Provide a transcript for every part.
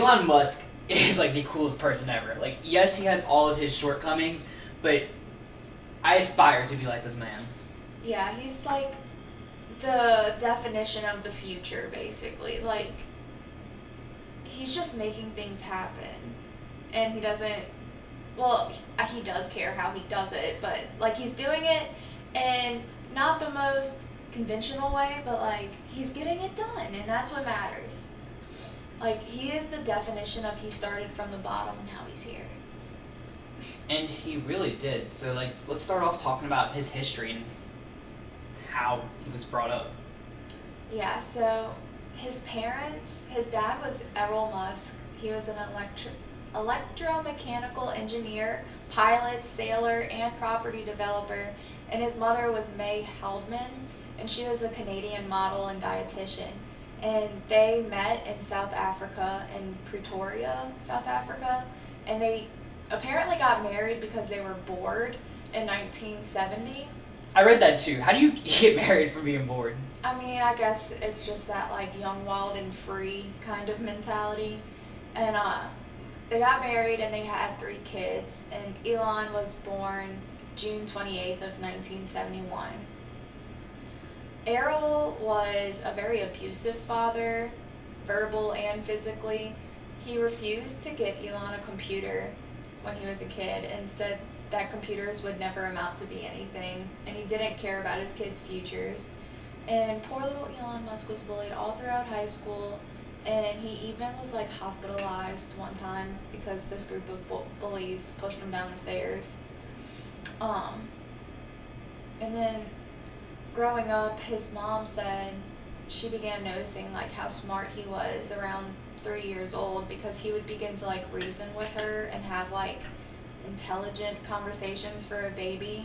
Elon Musk is like the coolest person ever. Like, yes, he has all of his shortcomings, but I aspire to be like this man. Yeah, he's like the definition of the future, basically. Like, he's just making things happen. And he doesn't, well, he does care how he does it, but like he's doing it in not the most conventional way, but like he's getting it done, and that's what matters. Like, he is the definition of he started from the bottom, now he's here. And he really did. So, like, let's start off talking about his history and how he was brought up. Yeah, so his parents, his dad was Errol Musk. He was an electromechanical engineer, pilot, sailor, and property developer. And his mother was May Heldman, and she was a Canadian model and dietitian. And they met in South Africa, in Pretoria, South Africa. And they apparently got married because they were bored in 1970. I read that too. How do you get married from being bored? I mean, I guess it's just that like young, wild, and free kind of mentality. And they got married and they had 3 kids. And Elon was born June 28th of 1971. Errol was a very abusive father, verbal and physically. He refused to get Elon a computer when he was a kid and said that computers would never amount to be anything, and he didn't care about his kids' futures. And poor little Elon Musk was bullied all throughout high school, and he even was like hospitalized one time because this group of bullies pushed him down the stairs. And then growing up, his mom said she began noticing like how smart he was around 3 years old, because he would begin to like reason with her and have like intelligent conversations for a baby.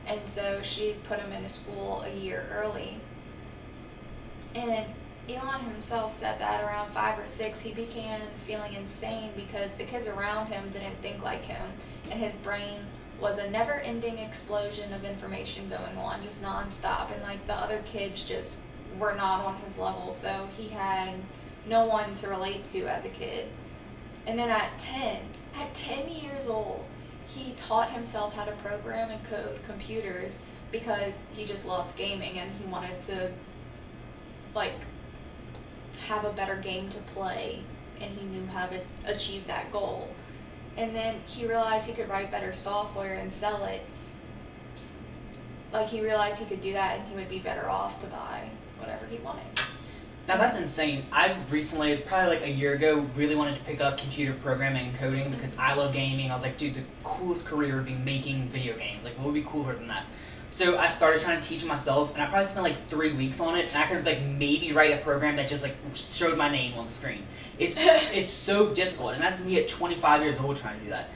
And so she put him into school a year early. And Elon himself said that around 5 or 6 he began feeling insane because the kids around him didn't think like him, and his brain was a never-ending explosion of information going on, just non-stop, and like the other kids just were not on his level, so he had no one to relate to as a kid. And then at 10 years old, he taught himself how to program and code computers because he just loved gaming and he wanted to like have a better game to play, and he knew how to achieve that goal. And then he realized he could write better software and sell it. Like, he realized he could do that and he would be better off to buy whatever he wanted. Now that's insane. I recently, probably like a year ago, really wanted to pick up computer programming and coding because I love gaming. I was like, dude, the coolest career would be making video games. Like, what would be cooler than that? So I started trying to teach myself, and I probably spent like 3 weeks on it, and I could like maybe write a program that just like showed my name on the screen. It's so difficult, and that's me at 25 years old trying to do that.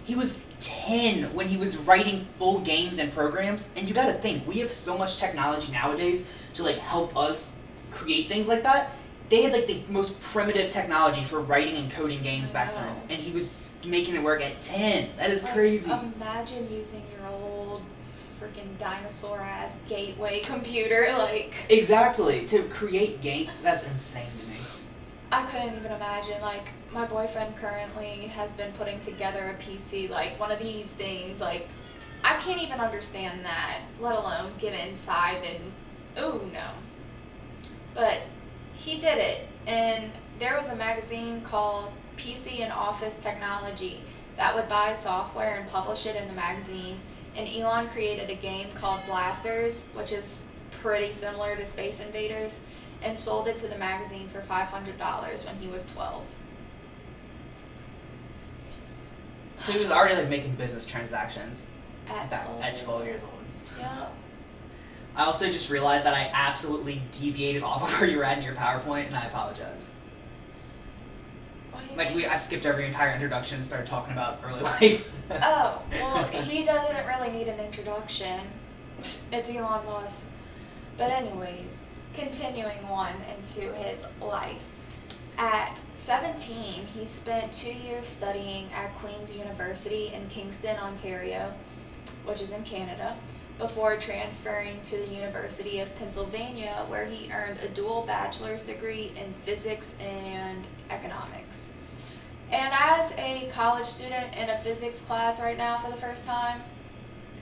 He was 10 when he was writing full games and programs, and you gotta think, we have so much technology nowadays to like help us create things like that. They had like the most primitive technology for writing and coding games back then, and he was making it work at 10. That is crazy. Imagine using your old freaking dinosaur-ass gateway computer, like... Exactly. To create game, that's insane to me. I couldn't even imagine. Like, my boyfriend currently has been putting together a PC, like one of these things. Like, I can't even understand that, let alone get inside and... Ooh, no. But he did it, and there was a magazine called PC and Office Technology that would buy software and publish it in the magazine. And Elon created a game called Blasters, which is pretty similar to Space Invaders, and sold it to the magazine for $500 when he was 12. So he was already like making business transactions At 12 years old. Yep. I also just realized that I absolutely deviated off of where you were at in your PowerPoint, and I apologize. Like, I skipped every entire introduction and started talking about early life. Oh, well, he doesn't really need an introduction. It's Elon Musk. But anyways, continuing on into his life. At 17, he spent 2 years studying at Queen's University in Kingston, Ontario, which is in Canada, before transferring to the University of Pennsylvania, where he earned a dual bachelor's degree in physics and economics. And as a college student in a physics class right now for the first time,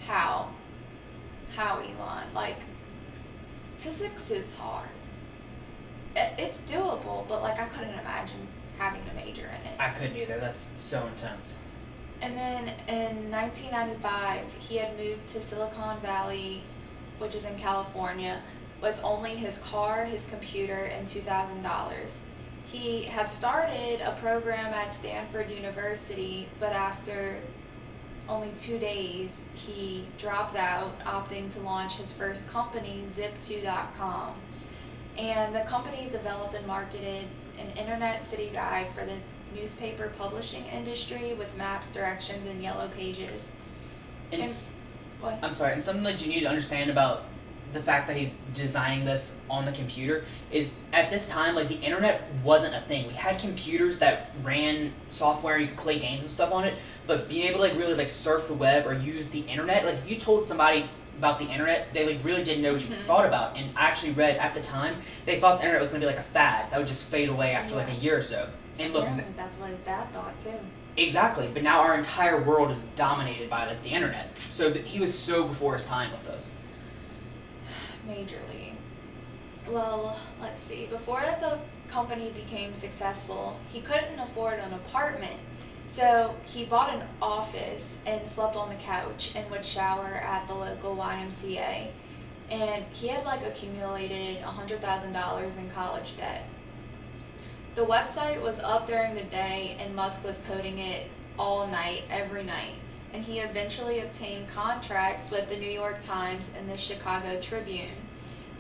how? How, Elon? Like, physics is hard. It's doable, but like I couldn't imagine having to major in it. I couldn't either. That's so intense. And then in 1995, he had moved to Silicon Valley, which is in California, with only his car, his computer, and $2,000. He had started a program at Stanford University, but after only 2 days, he dropped out, opting to launch his first company, Zip2.com. And the company developed and marketed an internet city guide for the newspaper publishing industry with maps, directions, and yellow pages. And What? I'm sorry, and something that you need to understand about the fact that he's designing this on the computer is at this time, like, the internet wasn't a thing. We had computers that ran software, you could play games and stuff on it, but being able to like really like surf the web or use the internet, like if you told somebody about the internet, they like really didn't know what you thought about. And I actually read at the time they thought the internet was gonna be like a fad that would just fade away after like a year or so. And look, Apparently that's what his dad thought too. exactly, but now our entire world is dominated by like the internet. So he was so before his time with this. Majorly. Well, let's see. Before the company became successful, he couldn't afford an apartment. So he bought an office and slept on the couch and would shower at the local YMCA. And he had like accumulated $100,000 in college debt. The website was up during the day and Musk was coding it all night, every night. And he eventually obtained contracts with the New York Times and the Chicago Tribune.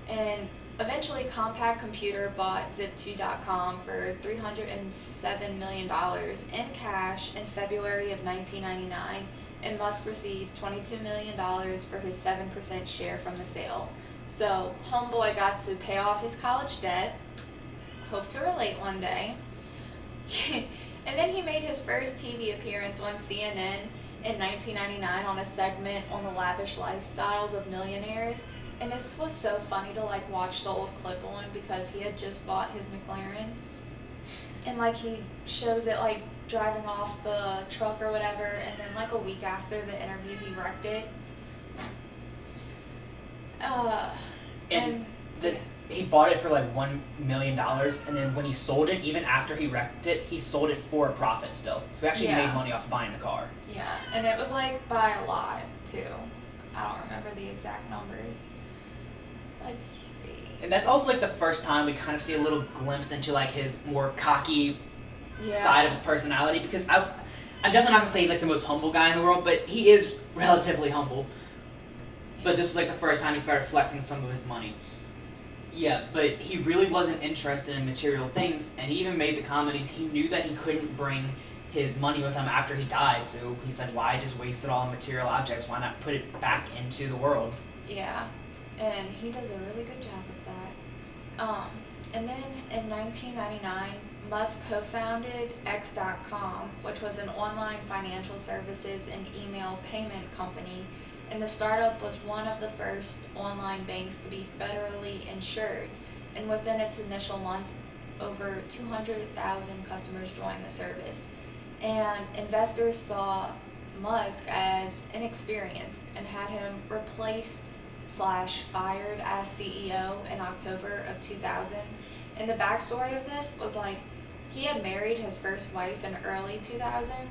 And eventually Compaq Computer bought Zip2.com for $307 million in cash in February of 1999, and Musk received $22 million for his 7% share from the sale. So homeboy got to pay off his college debt, hope to relate one day, and then he made his first TV appearance on CNN in 1999 on a segment on the lavish lifestyles of millionaires. And this was so funny to like watch the old clip on because he had just bought his McLaren. And like he shows it like driving off the truck or whatever, and then like a week after the interview he wrecked it. He bought it for like $1 million, and then when he sold it, even after he wrecked it, he sold it for a profit still. So he actually made money off buying the car. Yeah, and it was like by a lot too. I don't remember the exact numbers. Let's see. And that's also like the first time we kind of see a little glimpse into like his more cocky side of his personality, because I'm definitely not gonna say he's like the most humble guy in the world, but he is relatively humble. But this was like the first time he started flexing some of his money. Yeah, but he really wasn't interested in material things, and he even made the comment he knew that he couldn't bring his money with him after he died, so he said, why just waste it all on material objects? Why not put it back into the world? Yeah, and he does a really good job with that. And then in 1999, Musk co-founded X.com, which was an online financial services and email payment company, and the startup was one of the first online banks to be federally insured. And within its initial months, over 200,000 customers joined the service. And investors saw Musk as inexperienced and had him replaced/fired as CEO in October of 2000. And the backstory of this was like, he had married his first wife in early 2000,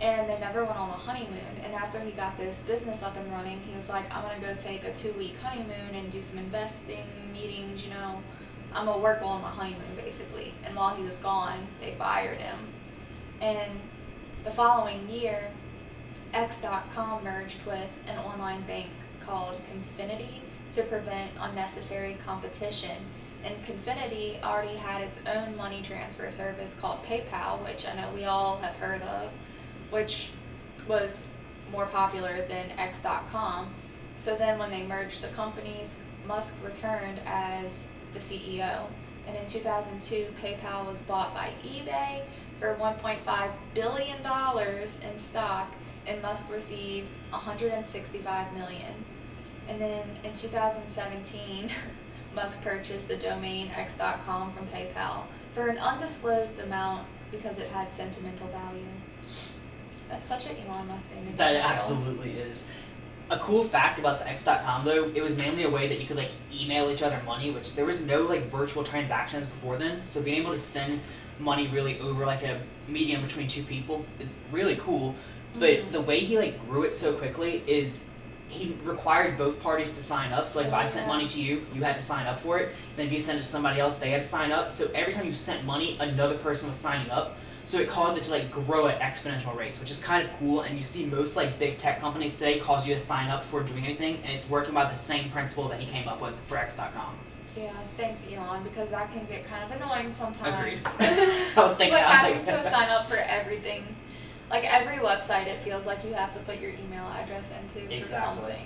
and they never went on a honeymoon. And after he got this business up and running, he was like, I'm gonna go take a 2-week honeymoon and do some investing meetings, you know. I'm gonna work on my honeymoon, basically. And while he was gone, they fired him. And the following year, X.com merged with an online bank called Confinity to prevent unnecessary competition. And Confinity already had its own money transfer service called PayPal, which I know we all have heard of, which was more popular than X.com. So then when they merged the companies, Musk returned as the CEO. And in 2002, PayPal was bought by eBay for $1.5 billion in stock, and Musk received $165 million. And then in 2017, Musk purchased the domain X.com from PayPal for an undisclosed amount because it had sentimental value. That's such an Elon Musk thing to do. That though. absolutely is. A cool fact about the X.com though, it was mainly a way that you could like email each other money, which there was no like virtual transactions before then. So being able to send money really over like a medium between two people is really cool. But the way he like grew it so quickly is he required both parties to sign up. So like if I sent money to you, you had to sign up for it. Then if you sent it to somebody else, they had to sign up. So every time you sent money, another person was signing up. So it caused it to like grow at exponential rates, which is kind of cool. And you see most like big tech companies today cause you to sign up before doing anything, and it's working by the same principle that he came up with for X.com. Yeah, thanks Elon, because that can get kind of annoying sometimes. Agreed. I was thinking, like I was having like, to sign up for everything. Like every website, it feels like you have to put your email address into for Exactly. something.